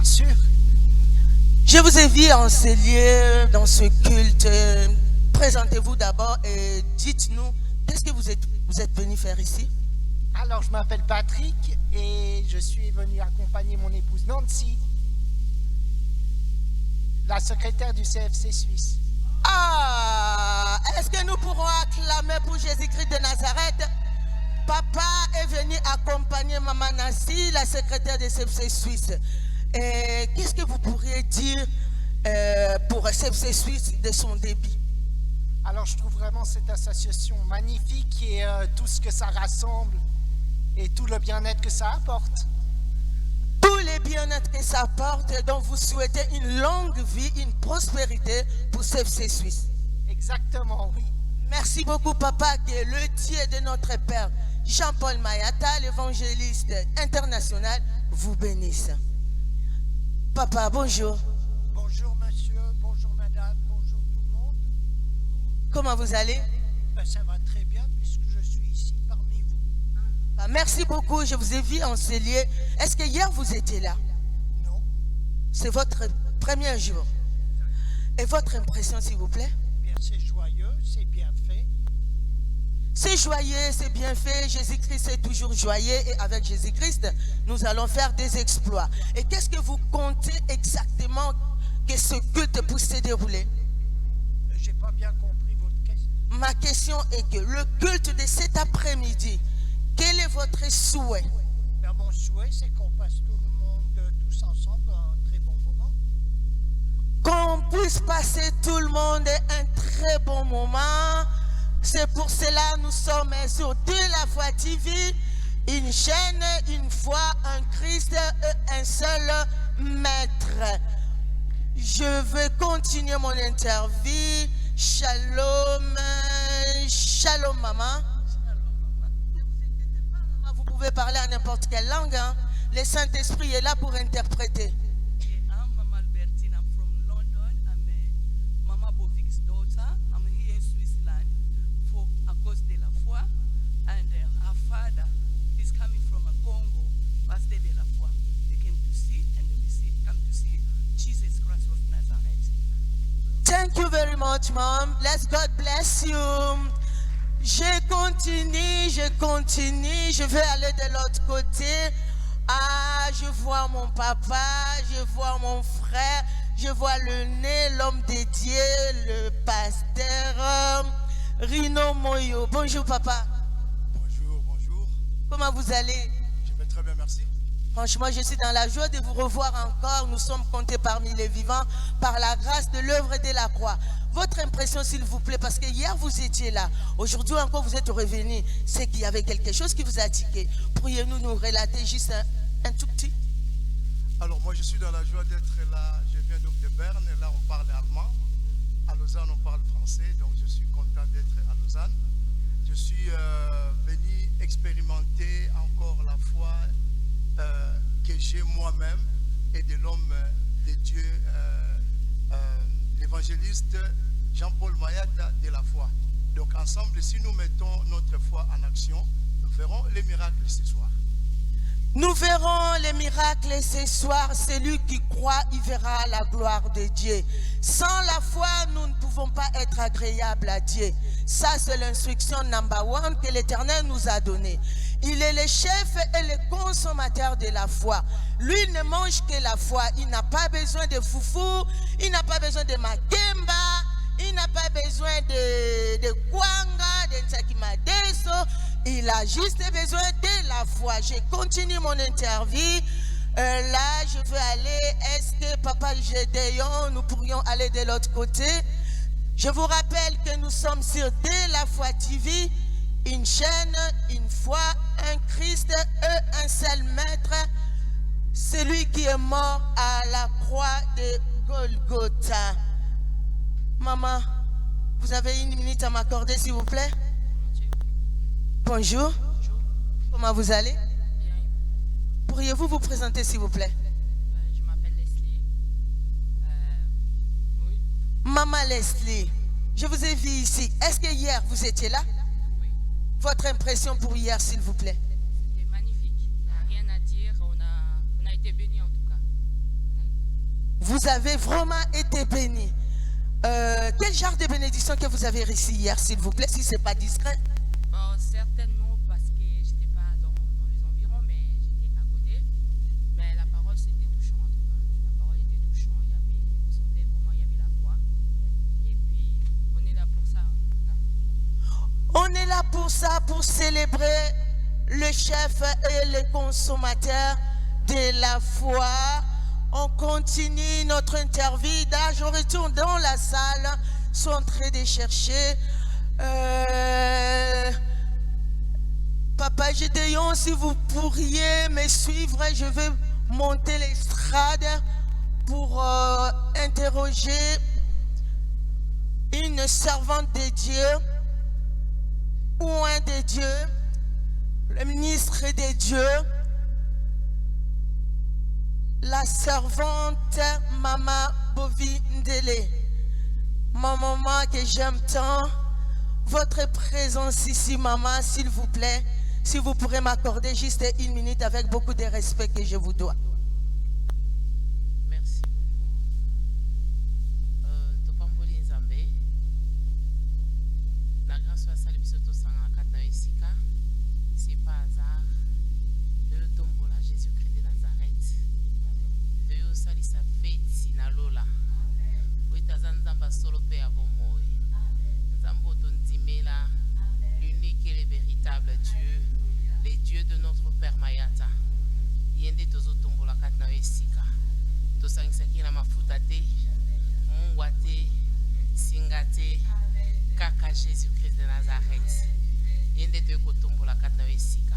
sûr. Je vous ai vu en ces lieux, dans ce culte. Présentez-vous d'abord et dites-nous, qu'est-ce que vous êtes venu faire ici? Alors, je m'appelle Patrick et je suis venu accompagner mon épouse Nancy, la secrétaire du CFC Suisse. Ah, est-ce que nous pourrons acclamer pour Jésus-Christ de Nazareth? Papa est venu accompagner Maman Nancy, la secrétaire du CFC Suisse. Et qu'est-ce que vous pourriez dire pour CFC Suisse de son début? Alors, je trouve vraiment cette association magnifique et tout ce que ça rassemble et tout le bien-être que ça apporte. Tous les bien-être que ça apporte, donc vous souhaitez une longue vie, une prospérité pour CFC Suisse. Exactement, oui. Merci beaucoup, Papa, que le Dieu de notre Père, Jean-Paul Mayata, l'évangéliste international, vous bénisse. Papa, bonjour. Bonjour, monsieur. Bonjour, madame. Bonjour, tout le monde. Comment vous allez? Ça va très bien puisque je suis ici parmi vous. Merci beaucoup, je vous ai vu en ces lieux. Est-ce que hier vous étiez là? Non. C'est votre premier jour. Et votre impression, s'il vous plaît? Bien, c'est joyeux, c'est bien fait. C'est joyeux, c'est bien fait. Jésus-Christ est toujours joyeux et avec Jésus-Christ, nous allons faire des exploits. Et qu'est-ce que vous comptez exactement que ce culte puisse se dérouler? J'ai pas bien compris votre question. Ma question est que le culte de cet après-midi, quel est votre souhait? Ben, mon souhait, c'est qu'on passe tout le monde, tous ensemble, un très bon moment. Qu'on puisse passer tout le monde un très bon moment. C'est pour cela que nous sommes sur De la Foi TV, une chaîne, une foi, un Christ et un seul maître. Je vais continuer mon interview. Shalom, shalom maman. Vous pouvez parler à n'importe quelle langue. Hein? Le Saint-Esprit est là pour interpréter. I'm Mama Albertine. I'm from London. I'm Mama Bovik's daughter. I'm here in Switzerland for a cause de la foi. And her father is coming from a Congo, Pastor de la foi. They came to see and they will come to see Jesus Christ of Nazareth. Thank you very much, Mom. Let's God bless you. Je continue, je vais aller de l'autre côté. Ah, je vois mon papa, je vois mon frère, je vois le nez, l'homme de Dieu, le pasteur Rino Moyo. Bonjour, papa. Bonjour, bonjour. Comment vous allez? Je vais très bien, merci. Franchement, je suis dans la joie de vous revoir encore. Nous sommes comptés parmi les vivants par la grâce de l'œuvre de la croix. Votre impression, s'il vous plaît, parce que hier vous étiez là, aujourd'hui encore vous êtes revenu, c'est qu'il y avait quelque chose qui vous a tiqué. Pourriez-vous nous relater juste un tout petit? Alors moi je suis dans la joie d'être là. Je viens donc de Berne, là on parle allemand. À Lausanne on parle français, donc je suis content d'être à Lausanne. Je suis venu expérimenter encore la foi que j'ai moi-même et de l'homme de Dieu, l'évangéliste Jean-Paul Mayata de la foi. Donc ensemble, si nous mettons notre foi en action, nous verrons les miracles ce soir. Nous verrons les miracles ce soir. Celui qui croit, il verra la gloire de Dieu. Sans la foi, nous ne pouvons pas être agréables à Dieu. Ça, c'est l'instruction number one que l'Éternel nous a donnée. Il est le chef et le consommateur de la foi. Lui ne mange que la foi. Il n'a pas besoin de foufou, il n'a pas besoin de makemba, il n'a pas besoin de kwanga, de nsakimadeso. Il a juste besoin de la foi. Je continue mon interview. Là, je veux aller. Est-ce que Papa Gédéon, nous pourrions aller de l'autre côté? Je vous rappelle que nous sommes sur De la Foi TV, une chaîne, une foi, un Christ et un seul maître, celui qui est mort à la croix de Golgotha. Maman, vous avez une minute à m'accorder, s'il vous plaît? Bonjour. Comment vous allez? Bien. Pourriez-vous vous présenter, s'il vous plaît? Je m'appelle Leslie. Oui. Maman Leslie, je vous ai vu ici. Est-ce que hier vous étiez là? Oui. Votre impression pour hier, s'il vous plaît? C'était magnifique. Il n'y a rien à dire. On a été bénis en tout cas. On a vous avez vraiment été bénis. Quel genre de bénédiction que vous avez reçu hier, s'il vous plaît, si ce n'est pas discret? Bon, certainement parce que je n'étais pas dans les environs, mais j'étais à côté. Mais la parole, c'était touchant en tout cas. La parole était touchante, on sentait vraiment, il y avait la foi. Et puis, on est là pour ça. On est là pour ça, pour célébrer le chef et le consommateur de la foi. On continue notre interview. Là, je retourne dans la salle. Je suis en train de chercher. Papa Gédéon, si vous pourriez me suivre, je vais monter l'estrade pour interroger une servante de Dieu ou un de Dieu, le ministre de Dieu. La servante Maman Bovi Ndele. Ma maman que j'aime tant. Votre présence ici, maman, s'il vous plaît. Si vous pourrez m'accorder juste 1 minute avec beaucoup de respect que je vous dois. Merci beaucoup. Topamboli Nzambe. La grâce soit saluée sur tous en Katna Esika. C'est pas hasard. De le tombeau là, Jésus-Christ de Nazareth. De yo salisa fête sinalola. Uitazanzamba solo pe abomoy. Nzambo tondimela. L'unique et le véritable Dieu. Les dieux de notre Père Mayata. Yende tozo tombo la katna esika. Tosangisaki na mafuta te. Mungwa te. Singa te. Kaka Jésus-Christ de Nazareth. Yende toyo tombo la katna esika.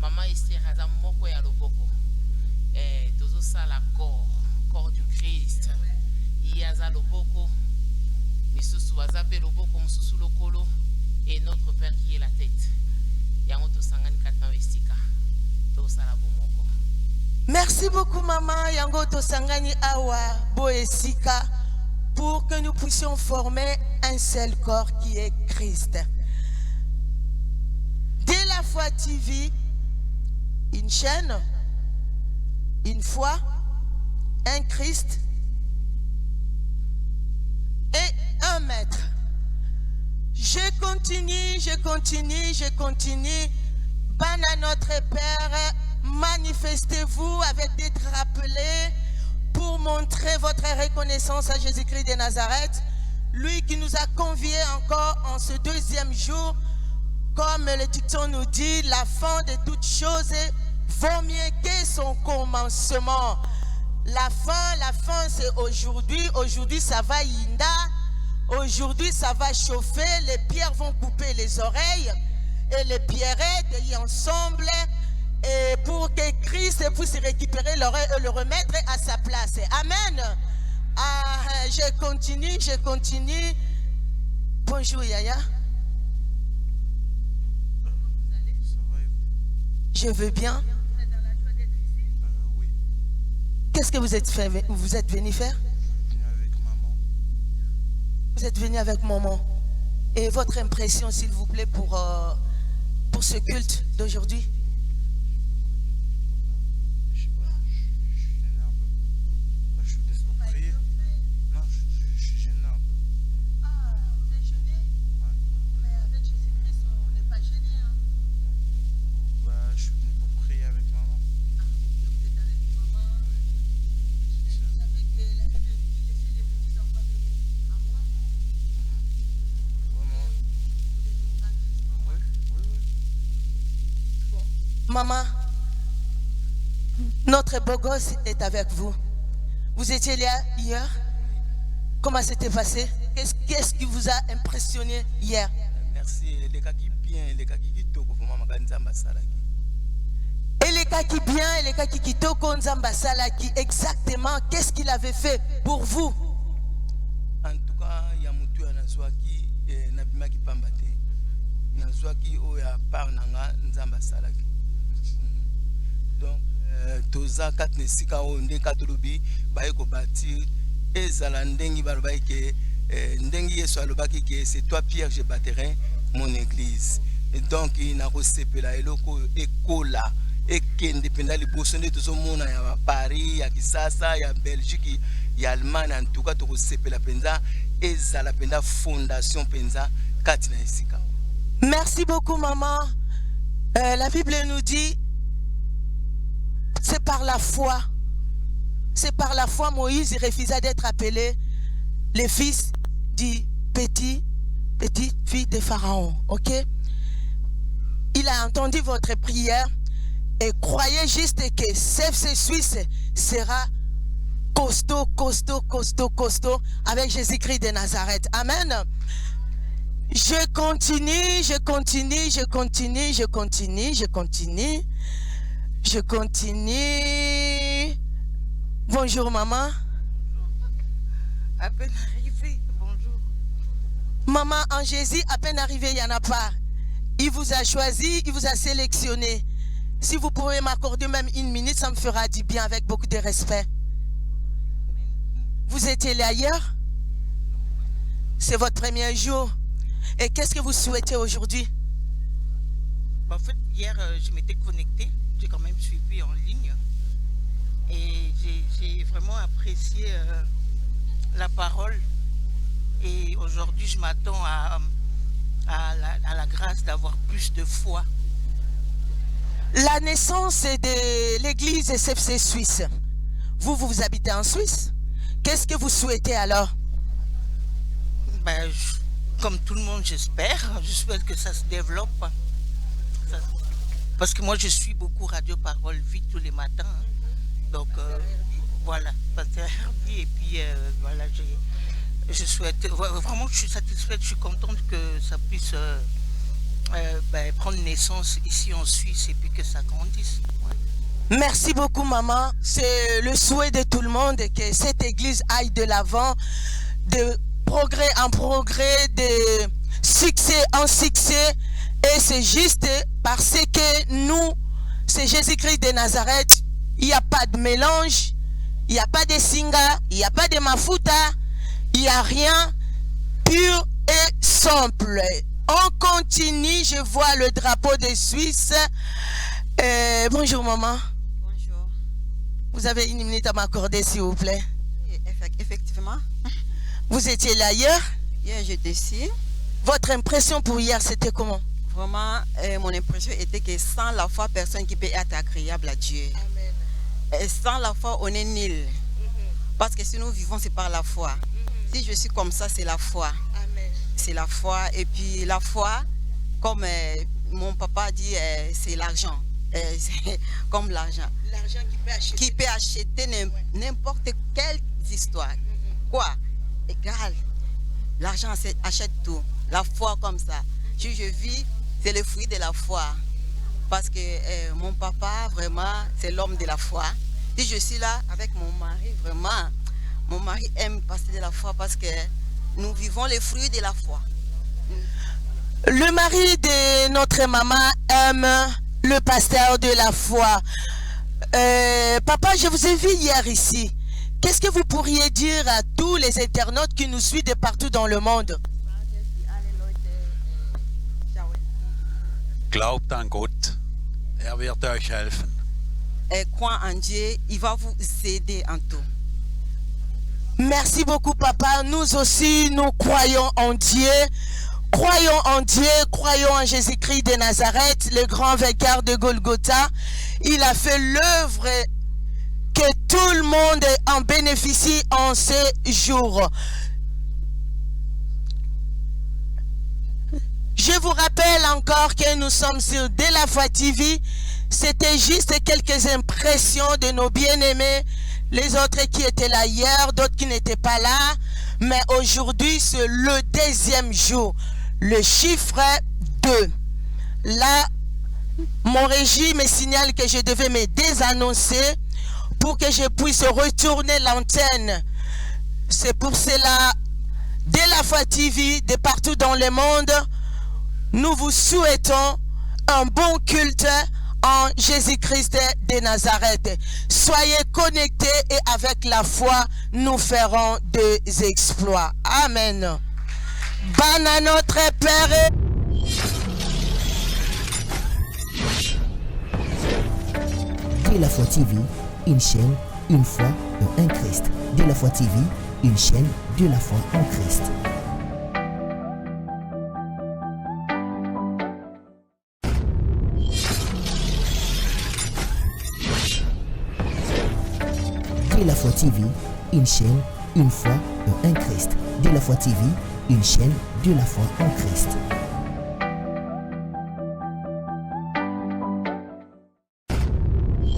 Mama Esther aza moko ya loboko. Tozo sala corps du Christ. Yaza loboko. Misusu azape loboko mususu lokolo. Et notre Père qui est la tête. Yango sangani katna esika. To sala bomoko. Merci beaucoup, maman Yango Tosangani Awa Boesika, pour que nous puissions former un seul corps qui est Christ. Dès la foi TV, une chaîne, une foi, un Christ et un maître. Je continue. Bana notre Père, manifestez-vous avec d'être rappelé pour montrer votre reconnaissance à Jésus-Christ de Nazareth, lui qui nous a conviés encore en ce 2e jour. Comme le dicton nous dit, la fin de toute chose vaut mieux que son commencement. La fin c'est aujourd'hui. Aujourd'hui ça va Yinda. Aujourd'hui ça va chauffer. Les pierres vont couper les oreilles. Et les pierrettes y ensemble. Et pour que Christ puisse récupérer l'oreille et le remettre à sa place. Amen. Je continue. Bonjour Yaya. Je veux bien. Oui. Qu'est-ce que vous êtes venu faire? Venu avec maman. Vous êtes venu avec maman. Et votre impression, s'il vous plaît, pour ce culte d'aujourd'hui? Je sais pas, je suis gêné un peu. Je suis venu pour prier. Non, je suis gêné un peu. Ah, vous êtes gêné? Ouais. Mais avec Jésus-Christ, on n'est pas gêné. Hein? Je suis venu pour prier avec maman. Ah, vous êtes avec maman. C'est Vous ça. savez que la Bible dit laissez les petits enfants venir à moi. Vraiment. Oui. Maman, notre beau gosse est avec vous. Vous étiez là hier? Comment c'était passé? Qu'est-ce qui vous a impressionné hier? Merci. Les gars qui bien, les gars qui toko pour maman Nzamba Salaki. Et les cas qui bien, et les cas qui kitoko Nzamba Salaki, exactement, qu'est-ce qu'il avait fait pour vous? En tout cas, il y a mutu anazwaki nabimaki pambate. Nazwaki oya par nanga Nzamba Salaki. Donc toza katne sika onde katulubi baiko bâtir ezala ndengi balobaki ke ndengi Yesu alobaki ke c'est toi Pierre je bâtirai mon église. Et donc il n'a recépela eloko ekola ekende penda liboso nde tozomona ya Paris ya Kisasa ya Belgique ya Allemagne en tout cas tokosepela penza ezala penza fondation penza kati na esika. Merci beaucoup, maman. La Bible nous dit, c'est par la foi. C'est par la foi Moïse refusa d'être appelé le fils du petite fille de Pharaon. Ok? Il a entendu votre prière et croyez juste que CFC Suisse sera costaud avec Jésus-Christ de Nazareth. Amen. Je continue. Bonjour maman. À peine arrivé, bonjour. Maman, en Jésus, à peine arrivé, il n'y en a pas. Il vous a choisi, il vous a sélectionné. Si vous pouvez m'accorder même une minute, ça me fera du bien avec beaucoup de respect. Vous étiez là ailleurs? C'est votre premier jour. Et qu'est-ce que vous souhaitez aujourd'hui? En fait, hier, je m'étais connectée. J'ai quand même suivi en ligne. Et j'ai vraiment apprécié la parole. Et aujourd'hui, je m'attends à la grâce d'avoir plus de foi. La naissance de l'église CFC Suisse. Vous habitez en Suisse. Qu'est-ce que vous souhaitez alors? Ben, comme tout le monde, j'espère. Je souhaite que ça se développe. Parce que moi, je suis beaucoup Radio Parole Vie tous les matins. Hein. Donc, voilà, Pasteur Herbie. Et puis, voilà, je souhaite... Vraiment, je suis satisfaite, je suis contente que ça puisse prendre naissance ici en Suisse et puis que ça grandisse. Ouais. Merci beaucoup, maman. C'est le souhait de tout le monde que cette église aille de l'avant, de progrès en progrès, de succès en succès. Et c'est juste parce que nous, c'est Jésus-Christ de Nazareth. Il n'y a pas de mélange, il n'y a pas de singa, il n'y a pas de mafuta, il n'y a rien, pur et simple. On continue, je vois le drapeau de Suisse. Bonjour maman. Bonjour. Vous avez une minute à m'accorder s'il vous plaît. Effectivement. Vous étiez là hier? Hier j'étais ici. Votre impression pour hier c'était comment? Vraiment, mon impression était que sans la foi, personne qui peut être agréable à Dieu. Amen. Et sans la foi, on est nul. Parce que si nous vivons, c'est par la foi. Si je suis comme ça, c'est la foi. Amen. C'est la foi. Et puis la foi, comme mon papa dit, c'est l'argent. C'est comme l'argent. L'argent qui peut acheter n'importe quelle histoire. Quoi? Égal. L'argent achète tout. La foi comme ça. Si je vis, c'est le fruit de la foi. Parce que mon papa, vraiment, c'est l'homme de la foi. Si je suis là avec mon mari, vraiment, mon mari aime passer de la foi parce que nous vivons les fruits de la foi. Le mari de notre maman aime le pasteur de la foi. Papa, je vous ai vu hier ici. Qu'est-ce que vous pourriez dire à tous les internautes qui nous suivent de partout dans le monde? Glaubt an Gott, wird euch helfen. Crois en Dieu, il va vous aider en tout. Merci beaucoup, papa. Nous aussi, nous croyons en Dieu. Croyons en Dieu, croyons en Jésus-Christ de Nazareth, le grand vainqueur de Golgotha. Il a fait l'œuvre que tout le monde en bénéficie en ces jours. Je vous rappelle encore que nous sommes sur De La Foi TV. C'était juste quelques impressions de nos bien-aimés. Les autres qui étaient là hier, d'autres qui n'étaient pas là. Mais aujourd'hui, c'est le deuxième jour. Le chiffre 2. Là, mon régime me signale que je devais me désannoncer pour que je puisse retourner l'antenne. C'est pour cela, De La Foi TV, de partout dans le monde, nous vous souhaitons un bon culte en Jésus-Christ de Nazareth. Soyez connectés et avec la foi, nous ferons des exploits. Amen. Bonne à notre Père. De La Foi TV, une chaîne, une foi, et un Christ. De la foi TV, une chaîne de la foi en Christ. De la foi TV, une chaîne, une foi et un Christ. De la foi TV, une chaîne de la foi en Christ.